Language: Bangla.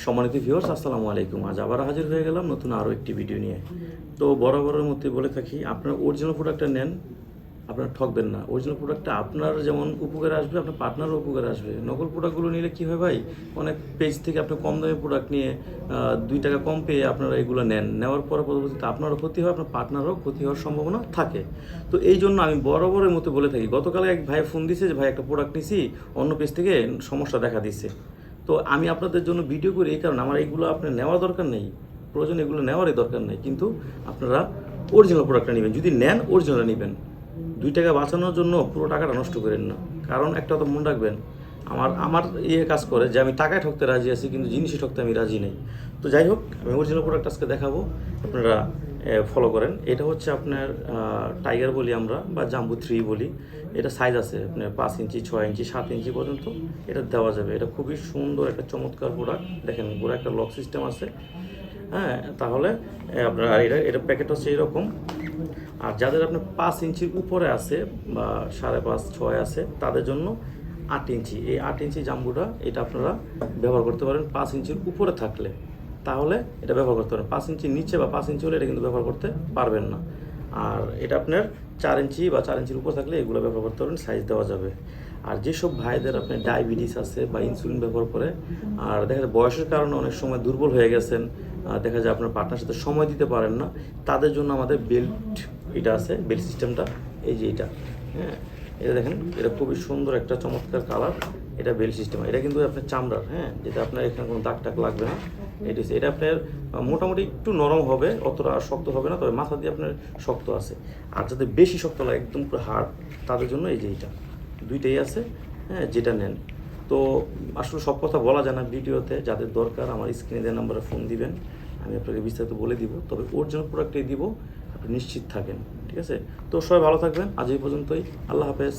সম্মানিত ভিউয়ার্স, আসসালামু আলাইকুম। আজ আবার হাজির হয়ে গেলাম নতুন আরও একটি ভিডিও নিয়ে। তো বরাবরের মধ্যে বলে থাকি, আপনার অরিজিনাল প্রোডাক্টটা নেন, আপনার ঠকবেন না। অরিজিনাল প্রোডাক্টটা আপনার যেমন উপকারে আসবে, আপনার পার্টনারও উপকারে আসবে। নকল প্রোডাক্টগুলো নিলে কী হয় ভাই, অনেক পেজ থেকে আপনি কম দামে প্রোডাক্ট নিয়ে 2 টাকা কম পেয়ে আপনারা এগুলো নেওয়ার পরে পরবর্তীতে আপনারও ক্ষতি হয়, আপনার পার্টনারও ক্ষতি হওয়ার সম্ভাবনা থাকে। তো এই জন্য আমি বরাবরের মতো বলে থাকি, গতকালে এক ভাই ফোন দিছে যে ভাই একটা প্রোডাক্ট নিছি, অন্য পেজ থেকে সমস্যা দেখা দিচ্ছে। তো আমি আপনাদের জন্য ভিডিও করি এই কারণে, আমার এইগুলো আপনার নেওয়ার দরকার নেই, প্রয়োজন এগুলো নেওয়ারই দরকার নেই, কিন্তু আপনারা অরিজিনাল প্রোডাক্টটা নেবেন। যদি নেন অরিজিনালটা নেবেন, 2 টাকা বাঁচানোর জন্য পুরো টাকাটা নষ্ট করেন না। কারণ একটা তো মনে রাখবেন, আমার আমার কাজ করে যে আমি টাকায় ঠকতে রাজি আছি, কিন্তু জিনিসই ঠকতে আমি রাজি নেই। তো যাই হোক, আমি অরিজিনাল প্রোডাক্ট আজকে দেখাবো, আপনারা ফলো করেন। এটা হচ্ছে আপনার টাইগার বলি আমরা, বা জাম্বু 3 বলি। এটা সাইজ আছে আপনার 5 ইঞ্চি, 6 ইঞ্চি, 7 ইঞ্চি পর্যন্ত এটা দেওয়া যাবে। এটা খুবই সুন্দর একটা চমৎকার প্রোডাক্ট। দেখেন পুরো একটা লক সিস্টেম আছে। হ্যাঁ, তাহলে আপনার এটা প্যাকেট হচ্ছে এরকম। আর যাদের আপনার 5 ইঞ্চির উপরে আছে বা 5.5, 6 আছে, তাদের জন্য 8 ইঞ্চি, এই 8 ইঞ্চি জাম্বুটা এটা আপনারা ব্যবহার করতে পারেন। 5 ইঞ্চির উপরে থাকলে তাহলে এটা ব্যবহার করতে পারেন। 5 ইঞ্চির নিচে বা 5 ইঞ্চি হলে এটা কিন্তু ব্যবহার করতে পারবেন না। আর এটা আপনার 4 ইঞ্চি বা 4 ইঞ্চির উপর থাকলে এগুলো ব্যবহার করতে পারবেন, সাইজ দেওয়া যাবে। আর যেসব ভাইদের আপনার ডায়াবেটিস আছে বা ইনসুলিন ব্যবহার করে, আর দেখা যায় বয়সের কারণে অনেক সময় দুর্বল হয়ে গেছেন, দেখা যায় আপনার পার্টনার সাথে সময় দিতে পারেন না, তাদের জন্য আমাদের বেল্ট এটা আছে, বেল্ট সিস্টেমটা এই যে এটা। হ্যাঁ, এটা দেখেন, এটা খুবই সুন্দর একটা চমৎকার কালার। এটা বেল্ট সিস্টেম, এটা কিন্তু আপনার চামড়ার, হ্যাঁ, যেটা আপনার এখানে কোনো দাগ টাগ লাগবে না। এটা আপনার মোটামুটি একটু নরম হবে, অতটা শক্ত হবে না, তবে মাথা দিয়ে আপনার শক্ত আছে। আর যাদের বেশি শক্ত লাগে, একদম পুরো হার্ড, তাদের জন্য এই যে এইটা, দুইটাই আছে। হ্যাঁ, যেটা নেন। তো আসলে সব কথা বলা যায় না ভিডিওতে, যাদের দরকার আমার স্ক্রিনে দেওয়া নাম্বারে ফোন দিবেন, আমি আপনাকে বিস্তারিত বলে দিব। তবে অরিজিনাল প্রোডাক্টটাই দিব, আপনি নিশ্চিত থাকেন। ঠিক আছে? তো সবাই ভালো থাকবেন, আজ এই পর্যন্তই। আল্লাহ হাফেজ।